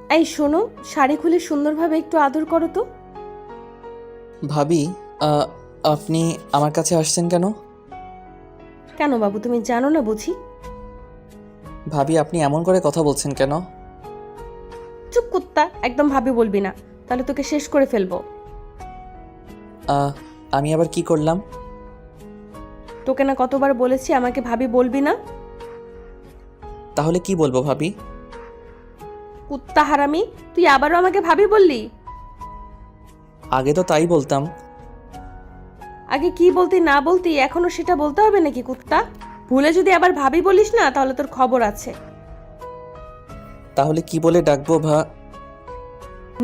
এই শোনো, শাড়ি খুলে সুন্দরভাবে একটু আদর করো তো। ভাবি, আহ, আপনি আমার কাছে আসছেন কেন? কেন বাবু, তুমি জানো না বুঝি? ভাবি, আপনি এমন করে কথা বলছেন কেন? চুপ কুত্তা, একদম ভাবি বলবি না, তাহলে তোকে শেষ করে ফেলবো। আহ, আমি আবার কি করলাম? তোকে না কতবার বলেছি আমাকে ভাবি বলবি না? তাহলে কি বলবো ভাবি? কুত্তা হারামি, তুই আবারও আমাকে ভাবি বললি। আগে তো তাই বলতাম। আগে কি বলতি না বলতি এখনো সেটা বলতে হবে নাকি কুত্তা? ভুলে যদি আবার ভাবি বলিস না তাহলে তোর খবর আছে। তাহলে কি বলে ডাকবো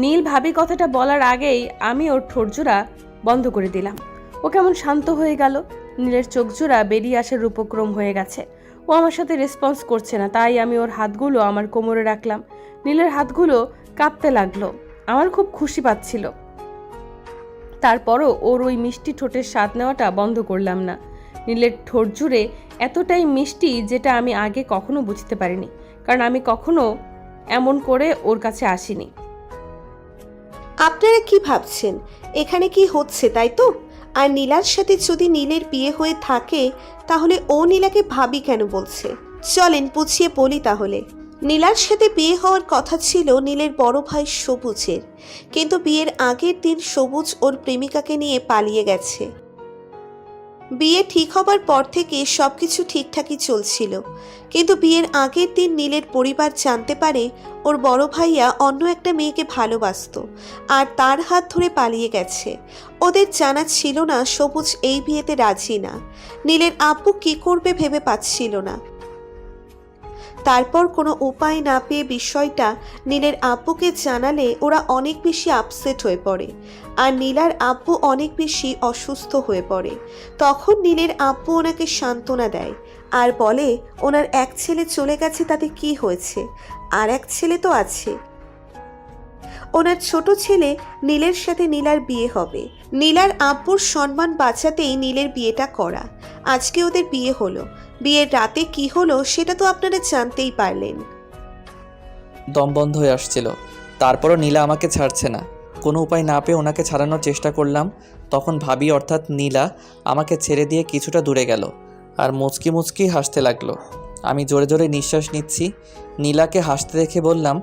নীল ভাবি কথাটা বলার আগেই আমি ওর ঠোঁটজোড়া বন্ধ করে দিলাম। ও কেমন শান্ত হয়ে গেল। নীলের চোখজোড়া বেরিয়ে আসার উপক্রম হয়ে গেছে। ও আমার সাথে রেসপন্স করছে না, তাই আমি ওর হাতগুলো আমার কোমরে রাখলাম। নীলের হাতগুলো কাঁপতে লাগলো। আমার খুব খুশি পাচ্ছিল। তারপরও ওর ওই মিষ্টি ঠোঁটের স্বাদ নেওয়াটা বন্ধ করলাম না। নীলের ঠোঁট জুড়ে এতটাই মিষ্টি যেটা আমি আগে কখনো বুঝতে পারিনি, কারণ আমি কখনো এমন করে ওর কাছে আসিনি। আপনারা কি ভাবছেন এখানে কি হচ্ছে, তাই তো? আর নীলার সাথে যদি নীলের বিয়ে হয়ে থাকে তাহলে ও নীলাকে ভাবি কেন বলছে? চলেন বুঝিয়ে বলি তাহলে। নীলার সাথে বিয়ে হওয়ার কথা ছিল নীলের বড় ভাই সবুজের, কিন্তু বিয়ের আগের দিন সবুজ ওর প্রেমিকাকে নিয়ে পালিয়ে গেছে। বিয়ে ঠিক হবার পর থেকে সবকিছু ঠিকঠাকই চলছিল, কিন্তু বিয়ের আগের দিন নীলের পরিবার জানতে পারে ওর বড় ভাইয়া অন্য একটা মেয়েকে ভালোবাসতো আর তার হাত ধরে পালিয়ে গেছে। ওদের জানা ছিল না সবুজ এই বিয়েতে রাজি না। নীলের আব্বু কি করবে ভেবে পাচ্ছিল না। তারপর কোনো উপায় না পেয়ে বিষয়টা নীলের আব্বুকে জানালে ওরা অনেক বেশি আপসেট হয়ে পড়ে আর নীলার আব্বু অনেক বেশি অসুস্থ হয়ে পড়ে। তখন নীলের আব্বু ওনাকে সান্ত্বনা দেয় আর বলে ওনার এক ছেলে চলে গেছে তাতে কি হয়েছে, আর এক ছেলে তো আছে। ওনার ছোট ছেলে নীলের সাথে নীলার বিয়ে হবে। নীলার আব্বুর সম্মান বাঁচাতেই নীলের বিয়েটা করা। আজকে ওদের বিয়ে হলো। বিয়ের রাতে কি হলো সেটা তো আপনারা জানতেই পারলেন। দম বন্ধ হয়ে আসছিল। তারপরও নীলা আমাকে ছাড়ছে না। কোনো উপায় না পেয়ে ওনাকে ছাড়ানোর চেষ্টা করলাম। তখন ভাবি অর্থাৎ নীলা আমাকে ছেড়ে দিয়ে কিছুটা দূরে গেল আর মুচকি মুচকি হাসতে লাগলো। আমি জোরে জোরে নিঃশ্বাস নিচ্ছি। নীলাকে হাসতে দেখে বললাম,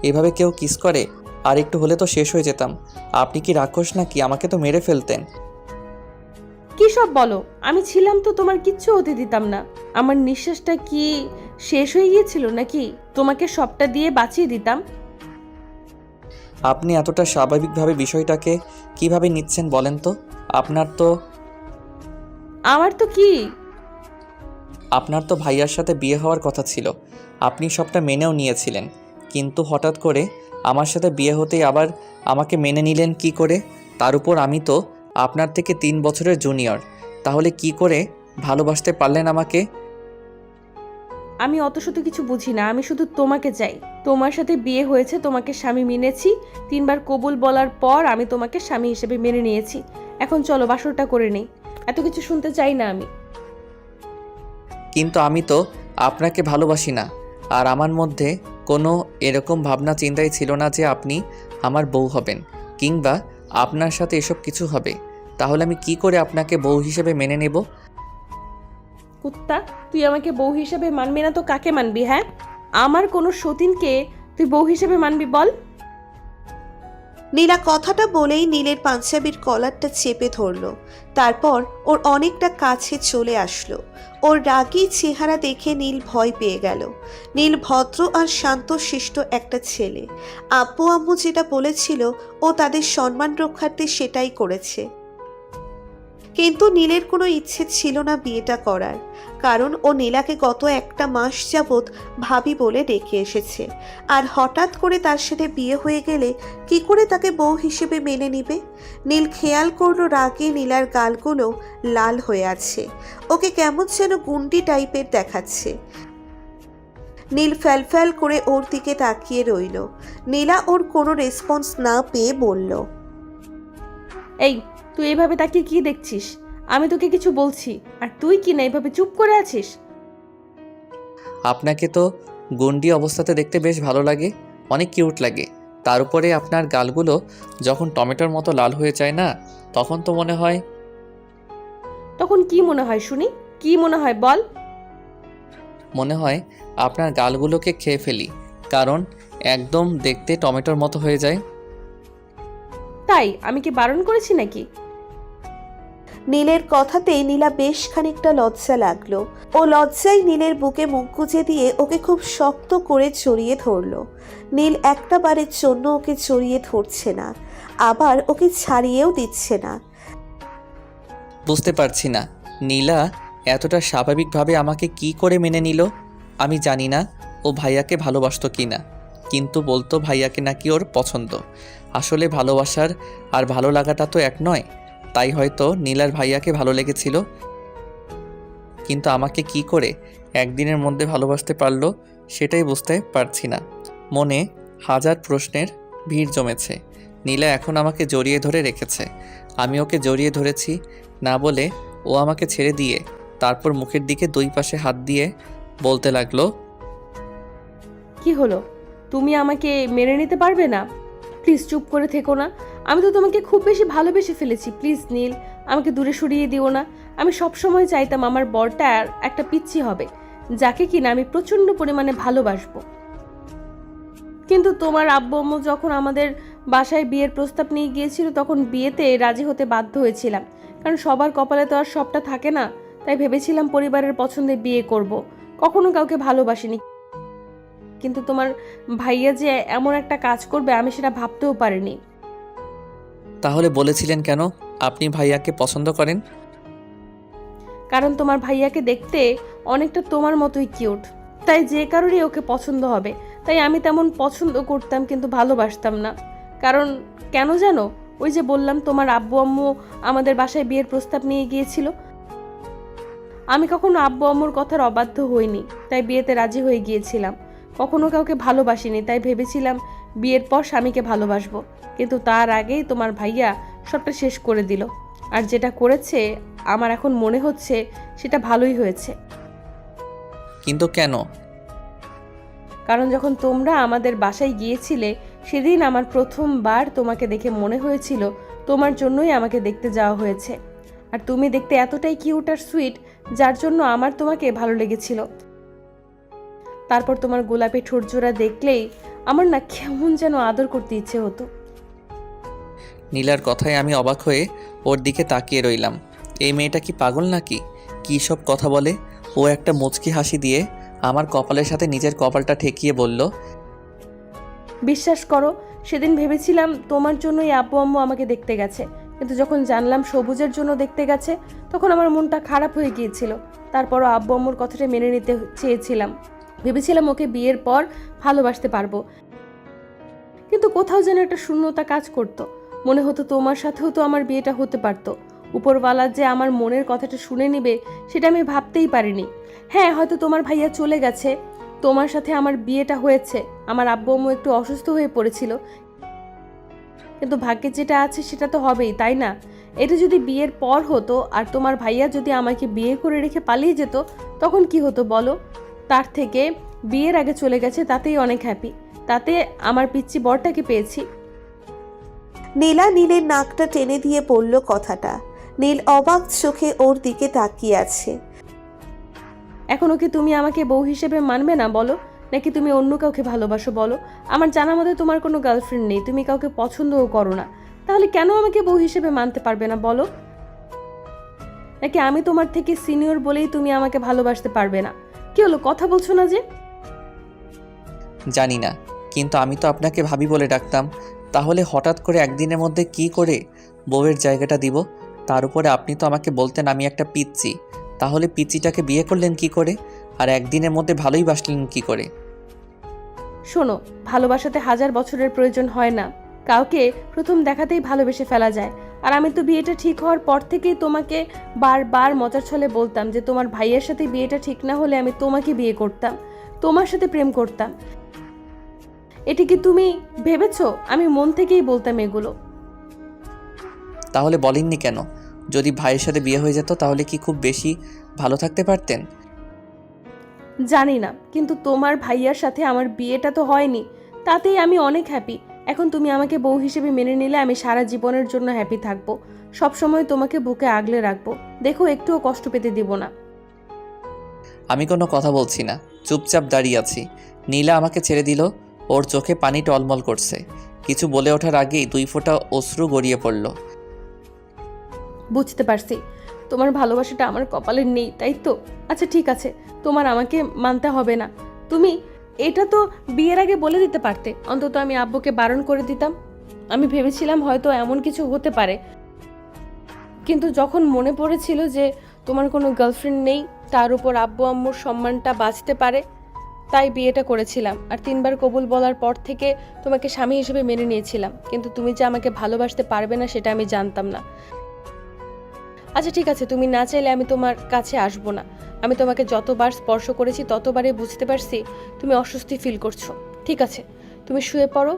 এভাবে কেউ কিস করে? আর একটু হলে তো শেষ হয়ে যেতাম। আপনি কি রাক্ষস নাকি? আমাকে তো মেরে ফেলতেন। কি সব বলো? আমি ছিলাম তো তোমার কিচ্ছু হতে দিতাম না। আমার নিঃশ্বাসটা কি শেষ হয়ে গিয়েছিল নাকি তোমাকে সবটা দিয়ে বাঁচিয়ে দিতাম? আপনি এতটা স্বাভাবিকভাবে বিষয়টাকে কিভাবে নিচ্ছেন বলেন তো? আমার তো কি? আপনার তো ভাইয়ার সাথে বিয়ে হওয়ার কথা ছিল। আপনি সবটা মেনেও নিয়েছিলেন, কিন্তু হঠাৎ করে আমার সাথে বিয়ে হতেই আবার আমাকে মেনে নিলেন কি করে? তার উপর আমি তো আপনার থেকে 3 বছরের জুনিয়র। তাহলে কি করে ভালোবাসতে পারলেন আমাকে? আমি অত শত কিছু বুঝি না, আমি শুধু তোমাকে চাই। তোমার সাথে বিয়ে হয়েছে, তোমাকে স্বামী মেনেছি। 3বার কবুল বলার পর আমি তোমাকে স্বামী হিসেবে মেনে নিয়েছি। এখন চলো বাসরটা করে নেই। এত কিছু শুনতে চাই না আমি। কিন্তু আমি তো আপনাকে ভালোবাসি না। আর আমার মধ্যে কোনো এরকম ভাবনা চিন্তাই ছিল না যে আপনি আমার বউ হবেন কিংবা আপনার সাথে এসব কিছু হবে। তাহলে আমি কি করে আপনাকে বউ হিসেবে মেনে নেব? কুত্তা, তুই আমাকে বউ হিসেবে মানবি না তো কাকে মানবি? হ্যাঁ, আমার কোনো সতীনকে তুই বউ হিসেবে মানবি বল? নীলা কথাটা বলেই নীলের পাঞ্জাবির কলারটা চেপে ধরলো। তারপর ওর অনেকটা কাছে চলে আসলো। ওর রাগী চেহারা দেখে নীল ভয় পেয়ে গেল। নীল ভদ্র আর শান্তশিষ্ট একটা ছেলে। আব্বু আম্মু যেটা বলেছিল ও তাদের সম্মান রক্ষার্থে সেটাই করেছে। কিন্তু নীলের কোনো ইচ্ছে ছিল না বিয়েটা করার, কারণ ও নীলাকে গত একটা মাস যাবৎ ভাবি বলে ডেকে এসেছে। আর হঠাৎ করে তার সাথে বিয়ে হয়ে গেলে কি করে তাকে বউ হিসেবে মেনে নিবে? নীল খেয়াল করলো রাগে নীলার গালগুলো লাল হয়ে আছে। ওকে কেমন যেন গুন্ডি টাইপের দেখাচ্ছে। নীল ফ্যাল করে ওর দিকে তাকিয়ে রইল। নীলা ওর কোনো রেসপন্স না পেয়ে বলল, এই, তুই এইভাবে তাকিয়ে কি দেখছিস? আমি তোকে কিছু বলছি আর তুই কি না এইভাবে চুপ করে আছিস? আপনাকে তো গুন্ডি অবস্থাতে দেখতে বেশ ভালো লাগে, অনেক কিউট লাগে। তার উপরে আপনার গালগুলো যখন টমেটোর মতো লাল হয়ে যায় না, তখন তো মনে হয়। তখন কি মনে হয় শুনি? কি মনে হয় বল? মনে হয় আপনার গালগুলোকে খেয়ে ফেলি, কারণ একদম দেখতে টমেটোর মতো হয়ে যায়। তাই আমি কি বারণ করেছি নাকি? নীলের কথাতে নীলা বেশ খানিকটা লজ্জা লাগলো। ও লজ্জায় নীলের বুকে মুখ গুজে দিয়ে ওকে খুব শক্ত করে জড়িয়ে ধরলো। নীল একটা বারের জন্য ওকে জড়িয়ে ধরছে না, আবার ওকে ছাড়িয়েও দিচ্ছে না। বুঝতে পারছি না নীলা এতটা স্বাভাবিকভাবে আমাকে কি করে মেনে নিল। আমি জানি না ও ভাইয়াকে ভালোবাসতো কি না, কিন্তু বলতো ভাইয়াকে নাকি ওর পছন্দ। আসলে ভালোবাসার আর ভালো লাগাটা তো এক নয়, তাই হয়তো নীলার ভাইয়াকে ভালো লেগেছিল। কিন্তু আমাকে কি করে একদিনের মধ্যে ভালোবাসতে পারলো সেটাই বুঝতে পারছি না। মনে হাজার প্রশ্নের ভিড় জমেছে। নীলা এখন আমাকে জড়িয়ে ধরে রেখেছে, আমি ওকে জড়িয়ে ধরেছি না বলে ও আমাকে ছেড়ে দিয়ে তারপর মুখের দিকে দুই পাশে হাত দিয়ে বলতে লাগলো, কি হলো? তুমি আমাকে মেনে নিতে পারবে না? প্লিজ চুপ করে থেকো না। আমি তো তোমাকে খুব বেশি ভালোবেসে ফেলেছি। প্লিজ নীল, আমাকে দূরে সরিয়ে দিও না। আমি সবসময় চাইতাম আমার বরটা একটা পিচ্চি হবে, যাকে কিনা আমি প্রচণ্ড পরিমাণে ভালোবাসবো। কিন্তু তোমার আব্বু আম্মু যখন আমাদের বাসায় বিয়ের প্রস্তাব নিয়ে গিয়েছিল, তখন বিয়েতে রাজি হতে বাধ্য হয়েছিলাম, কারণ সবার কপালে তো আর সবটা থাকে না। তাই ভেবেছিলাম পরিবারের পছন্দে বিয়ে করব। কখনো কাউকে ভালোবাসিনি, কিন্তু তোমার ভাইয়া যে এমন একটা কাজ করবে আমি সেটা ভাবতেও পারিনি। তাহলে বলেছিলেন কেন আপনি ভাইয়াকে পছন্দ করেন? কারণ তোমার ভাইয়াকে দেখতে অনেকটা তোমার মতোই কিউট, তাই যে কারোরই ওকে পছন্দ হবে। তাই আমি তেমন পছন্দ করতাম কিন্তু ভালোবাসতাম না। কারণ কেন জানো? ওই যে বললাম, তোমার আব্বু আম্মু আমাদের বাসায় বিয়ের প্রস্তাব নিয়ে গিয়েছিল। আমি কখনো আব্বু আম্মুর কথার অবাধ্য হইনি, তাই বিয়েতে রাজি হয়ে গিয়েছিলাম। কখনো কাউকে ভালোবাসিনি, তাই ভেবেছিলাম বিয়ের পর স্বামীকে ভালোবাসবো। কিন্তু তার আগেই তোমার ভাইয়া সবটা শেষ করে দিল। আর যেটা করেছে আমার এখন মনে হচ্ছে সেটা ভালোই হয়েছে। কিন্তু কেন? কারণ যখন তোমরা আমাদের বাসায় গিয়েছিলে, সেদিন আমার প্রথমবার তোমাকে দেখে মনে হয়েছিল তোমার জন্যই আমাকে দেখতে যাওয়া হয়েছে। আর তুমি দেখতে এতটাই কিউট আর সুইট, যার জন্য আমার তোমাকে ভালো লেগেছিল। তারপর তোমার গোলাপি ঠোঁটজোড়া দেখলেই আমার না কেমন যেন আদর করতে ইচ্ছে হতো। নীলার কথায় আমি অবাক হয়ে ওর দিকে তাকিয়ে রইলাম। এই মেয়েটা কি পাগল নাকি? কী সব কথা বলে? ও একটা মুচকি হাসি দিয়ে আমার কপালের সাথে নিজের কপালটা ঠেকিয়ে বলল, বিশ্বাস করো, সেদিন ভেবেছিলাম তোমার জন্যই আব্বু আম্মু আমাকে দেখতে গেছে, কিন্তু যখন জানলাম সবুজের জন্য দেখতে গেছে, তখন আমার মনটা খারাপ হয়ে গিয়েছিল। তারপরও আব্বু আম্মুর কথাটা মেনে নিতে চেয়েছিলাম। ভেবেছিলাম ওকে বিয়ের পর ভালোবাসতে পারবো, কিন্তু কোথাও যেন একটা শূন্যতা কাজ করতো। মনে হতো তোমার সাথেও তো আমার বিয়েটা হতে পারতো। উপরওয়ালা যে আমার মনের কথাটা শুনে নেবে সেটা আমি ভাবতেই পারিনি। হ্যাঁ, হয়তো তোমার ভাইয়া চলে গেছে, তোমার সাথে আমার বিয়েটা হয়েছে, আমার আব্বু আম্মু একটু অসুস্থ হয়ে পড়েছিল, কিন্তু ভাগ্যে যেটা আছে সেটা তো হবেই, তাই না? এটা যদি বিয়ের পর হতো আর তোমার ভাইয়া যদি আমাকে বিয়ে করে রেখে পালিয়ে যেত, তখন কি হতো বলো? তার থেকে বিয়ের আগে চলে গেছে, তাতেই অনেক হ্যাপি। তাতে আমার পিচ্চি বরটাকে পেয়েছি। নীলা নীলের নাকটা টেনে দিয়ে বলল কথাটা। নীল অবাক চোখে ওর দিকে তাকিয়ে আছে। এখনও কি তুমি আমাকে বউ হিসেবে মানবে না বলো? নাকি তুমি অন্য কাউকে ভালোবাসো বলো? আমার জানা মতে তোমার কোনো গার্লফ্রেন্ড নেই, তুমি কাউকে পছন্দও করো না। তাহলে কেন আমাকে বউ হিসেবে মানতে পারবে না বলো? নাকি আমি তোমার থেকে সিনিয়র বলেই তুমি আমাকে ভালোবাসতে পারবে না? কি হলো, কথা বলছো না যে? জানি না, কিন্তু আমি তো আপনাকে ভাবি বলে ডাকতাম। তাহলে হঠাৎ করে একদিনের মধ্যে কি করে বউয়ের জায়গাটা দিব? তার উপরে আপনি তো আমাকে বলতেন আমি একটা পিচ্চি। তাহলে পিচ্চিটাকে বিয়ে করলেন কি করে? আর একদিনের মধ্যে ভালোই বাসলেন কি করে? শোনো, ভালোবাসাতে হাজার বছরের প্রয়োজন হয় না। কাউকে প্রথম দেখাতেই ভালোবেসে ফেলা যায়। আর আমি তো বিয়েটা ঠিক হওয়ার পর থেকেই তোমাকে বারবার মজার ছলে বলতাম যে তোমার ভাইয়ের সাথে বিয়েটা ঠিক না হলে আমি তোমাকে বিয়ে করতাম, তোমার সাথে প্রেম করতাম। এটা কি তুমি ভেবেছো? আমি মন থেকেই বলতাম এগুলো। তাহলে বলেননি কেন? যদি ভাইয়ের সাথে বিয়ে হয়ে যেত তাহলে কি খুব বেশি ভালো থাকতে পারতেন? জানি না, কিন্তু তোমার ভাইয়ার সাথে আমার বিয়েটা তো হয়নি, তাতেই আমি অনেক হ্যাপি। এখন তুমি আমাকে বউ হিসেবে মেনে নিলে আমি সারা জীবনের জন্য হ্যাপি থাকবো, সবসময় তোমাকে বুকে আগলে রাখবো। দেখো, একটুও কষ্ট পেতে দিব না। আমি কোনো কথা বলছি না, চুপচাপ দাঁড়িয়ে আছি। নীলা আমাকে ছেড়ে দিল। ওর চোখে পানি টলমল করছে। কিছু বলে ওঠার আগেই 2 ফোঁটা অশ্রু গড়িয়ে পড়ল। বুঝতে পারছি, তোমার ভালোবাসাটা আমার কপালে নেই, তাই তো? আচ্ছা ঠিক আছে, তোমার আমাকে মানতে হবে না। তুমি এটা তো বিয়ের আগে বলে দিতে পারতে, অন্তত আমি আব্বুকে বারণ করে দিতাম। আমি ভেবেছিলাম হয়তো এমন কিছু হতে পারে, কিন্তু যখন মনে পড়েছিল যে তোমার কোনো গার্লফ্রেন্ড নেই, তার উপর আব্বু আম্মুর সম্মানটা বাঁচতে পারে, তাই বিয়েটা করেছিলাম। আর 3বার কবুল বলার পর থেকে তোমাকে স্বামী হিসেবে মেনে নিয়েছিলাম, কিন্তু তুমি যে আমাকে ভালোবাসতে পারবে না সেটা আমি জানতাম না। আচ্ছা ঠিক আছে, তুমি না চাইলে আমি তোমার কাছে আসবো না। আমি তোমাকে যতবার স্পর্শ করেছি ততবারই বুঝতে পারছি তুমি অস্বস্তি ফিল করছো। ঠিক আছে, তুমি শুয়ে পড়ো,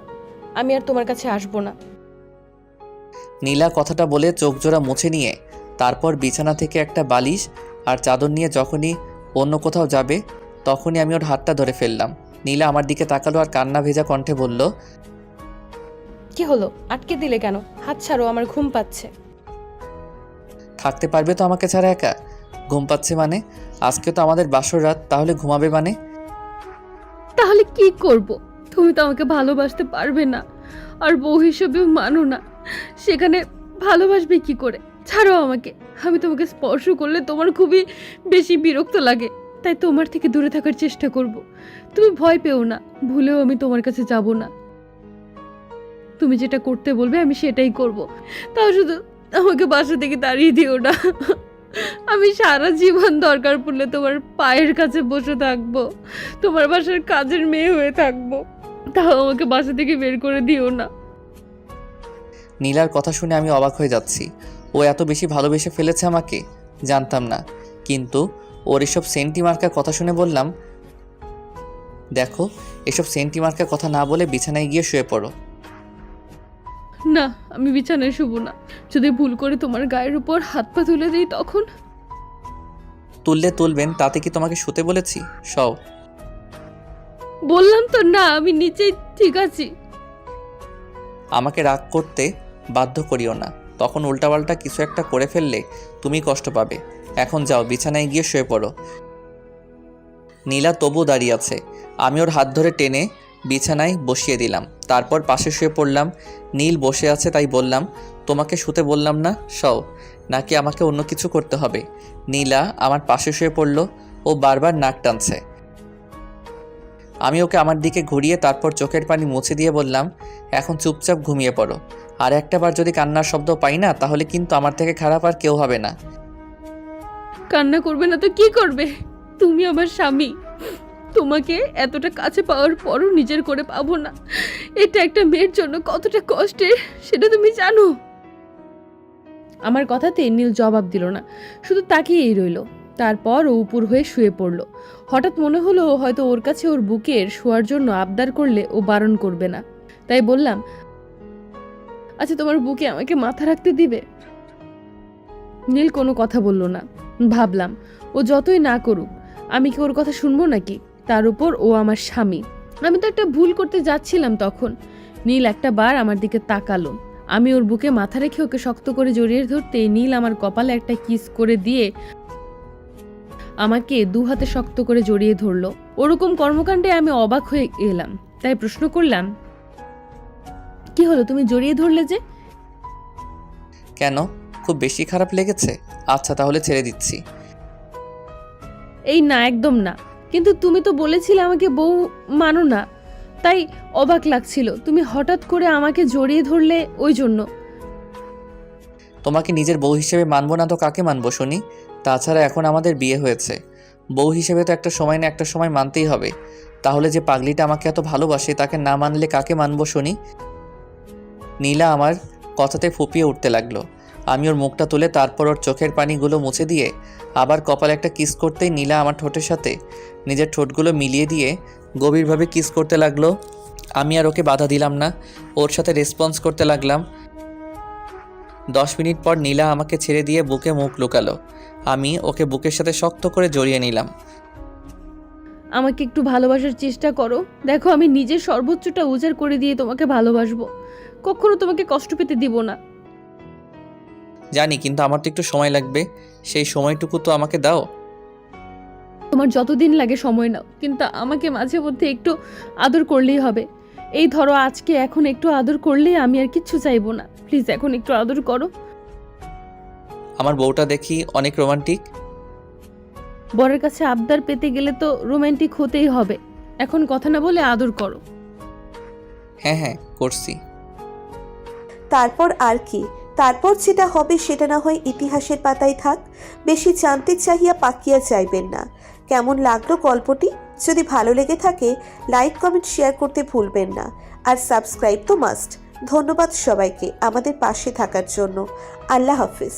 আমি আর তোমার কাছে আসবো না। নীলা কথাটা বলে চোখ জোড়া মুছে নিয়ে তারপর বিছানা থেকে একটা বালিশ আর চাদর নিয়ে যখনই অন্য কোথাও যাবে তখনই আমি ওর হাতটা ধরে ফেললাম। নীলা আমার দিকে তাকালো আর কান্না ভেজা কণ্ঠে বলল, কি হলো, আটকে দিলে কেন? হাত ছাড়ো, আমার ঘুম পাচ্ছে। থাকতে পারবে তো আমাকে ছাড়া একা? ঘুম পাচ্ছে মানে? আজকে তো আমাদের বাসর রাত, তাহলে ঘুমাবে মানে? তাহলে কি করব? তুমি তো আমাকে ভালোবাসতে পারবে না, আর বউ হিসেবেও মানো না, সেখানে ভালোবাসবে কি করে? ছাড়ো আমাকে। আমি তোমাকে স্পর্শ করলে তোমার খুবই বেশি বিরক্ত লাগে, তাই তোমার থেকে দূরে থাকার চেষ্টা করব। তুমি ভয় পেও না, ভুলেও আমি তোমার কাছে যাব না। তুমি যেটা করতে বলবে আমি সেটাই করব। তাও শুধু আমাকে বাসা থেকে তাড়িয়ে দিও না। আমি সারা জীবন দরকার পড়লে তোমার পায়ের কাছে বসে থাকবো, তোমার বাসার কাজের মেয়ে হয়ে থাকবো, তাও আমাকে বাসা থেকে বের করে দিও না। নীলার কথা শুনে আমি অবাক হয়ে যাচ্ছি। ও এত বেশি ভালোবেসে ফেলেছে আমাকে, জানতাম না। কিন্তু ওর এসব সেন্টি মার্কা কথা শুনে বললাম, দেখো, এসব সেন্টি মার্কা কথা না বলে বিছানায় গিয়ে শুয়ে পড়ো। না, আমি বিছানায় শুবো না। যদি ভুল করে তোমার গায়ের উপর হাত পা তুলে দিই তখন? তুললে তুলবেন, তাতে কি তোমাকে শুতে বলেছি? সও। বললাম তো না, আমি নিচেই ঠিক আছি। আমাকে রাগ করতে বাধ্য করিও না, তখন উল্টাপাল্টা কিছু একটা করে ফেললে তুমি কষ্ট পাবে। এখন যাও, বিছানায় গিয়ে শুয়ে পড়ো। নীলা তবু দাঁড়িয়ে আছে। আমি ওর হাত ধরে টেনে বিছানায় বসিয়ে দিলাম, তারপর পাশে শুয়ে পড়লাম। নীল বসে আছে তাই বললাম, তোমাকে শুতে বললাম না, সও। নাকি আমাকে অন্য কিছু করতে হবে? নীলা আমার পাশে শুয়ে পড়ল। ও বারবার নাক টানছে। আমি ওকে আমার দিকে ঘুরিয়ে তারপর চোখের পানি মুছে দিয়ে বললাম, এখন চুপচাপ ঘুমিয়ে পড়ো। আর একটা বার যদি কান্নার শব্দ পাই না, তাহলে কিন্তু আমার থেকে খারাপ আর কেউ হবে না। কান্না করবে না তো কি করবে? তুমি আমার স্বামী, তোমাকে এতটা কাছে পাওয়ার পরও নিজের করে পাবো না, এটা একটা মেয়ের জন্য কতটা কষ্টের সেটা তুমি জানো? আমার কথাতে নীল জবাব দিল না, শুধু তাকিয়েই রইল। তারপর ও উপর হয়ে শুয়ে পড়ল। হঠাৎ মনে হলো হয়তো ওর কাছে ওর বুকের শোয়ার জন্য আবদার করলে ও বারণ করবে না, তাই বললাম, আচ্ছা তোমার বুকে আমাকে মাথা রাখতে দিবে? নীল কোনো কথা বলল না। ভাবলাম, ও যতই না করুক আমি কি ওর কথা শুনবো নাকি? তার উপর ও আমার স্বামী। আমি তো একটা ভুল করতে যাচ্ছিলাম তখন। নীল একটা বার আমার দিকে তাকালো। আমি ওর বুকে মাথা রেখে ওকে শক্ত করে জড়িয়ে ধরতে নীল আমার কপালে একটা কিস করে দিয়ে আমাকে 2 হাতে শক্ত করে জড়িয়ে ধরলো। ওরকম কর্মকাণ্ডে আমি অবাক হয়ে এলাম, তাই প্রশ্ন করলাম, কি হলো, তুমি জড়িয়ে ধরলে যে? কেন, খুব বেশি খারাপ লেগেছে? আচ্ছা তাহলে ছেড়ে দিচ্ছি। এই না, একদম না। কিন্তু তুমি তো বলেছিলে আমাকে বউ মানো না, তাই অবাক লাগছিল। তুমি হঠাৎ করে আমাকে জড়িয়ে ধরলে ওই জন্য। তোমাকে নিজের বউ হিসেবে মানবো না তো কাকে মানবো শুনি? তাছাড়া এখন আমাদের বিয়ে হয়েছে, বউ হিসেবে তো একটা সময় না একটা সময় মানতেই হবে। তাহলে যে পাগলিটা আমাকে এত ভালোবাসে তাকে না মানলে কাকে মানবো শুনি? নীলা আমার কথাতে ফুপিয়ে উঠতে লাগলো। আমি ওর মুখটা তুলে তারপর ওর চোখের পানিগুলো মুছে দিয়ে আবার কপালে একটা কিস করতেই নীলা আমার ঠোঁটের সাথে নিজের ঠোঁটগুলো মিলিয়ে দিয়ে গভীরভাবে কিস করতে লাগলো। আমি আর ওকে বাধা দিলাম না, ওর সাথে রেসপন্স করতে লাগলাম। 10 মিনিট পর নীলা আমাকে ছেড়ে দিয়ে বুকে মুখ লুকালো। আমি ওকে বুকের সাথে শক্ত করে জড়িয়ে নিলাম। আমাকে একটু ভালোবাসার চেষ্টা করো। দেখো আমি নিজের সর্বোচ্চটা উজাড় করে দিয়ে তোমাকে ভালোবাসবো, কখনো তোমাকে কষ্ট পেতে দিব না। জানি, কিন্তু আমার তো একটু সময় লাগবে। সেই সময়টুকু তো আমাকে দাও। তোমার যতদিন লাগে সময় নাও, কিন্তু আমাকে মাঝে মধ্যে একটু আদর করলেই হবে। এই ধরো আজকে এখন একটু আদর করলেই আমি আর কিচ্ছু চাইবো না। প্লিজ এখন একটু আদর করো। আমার বউটা দেখি অনেক রোমান্টিক। বরের কাছে আবদার পেতে গেলে তো রোমান্টিক হতেই হবে। এখন কথা না বলে আদর করো। হ্যাঁ হ্যাঁ, করছি। তারপর আর কি? তারপর যেটা হবে সেটা না হয় ইতিহাসের পাতায় থাক। বেশি জানতে চাহিয়া পাকিয়া চাইবেন না। কেমন লাগলো গল্পটি? যদি ভালো লেগে থাকে লাইক কমেন্ট শেয়ার করতে ভুলবেন না। আর সাবস্ক্রাইব তো মাস্ট। ধন্যবাদ সবাইকে আমাদের পাশে থাকার জন্য। আল্লাহ হাফিজ।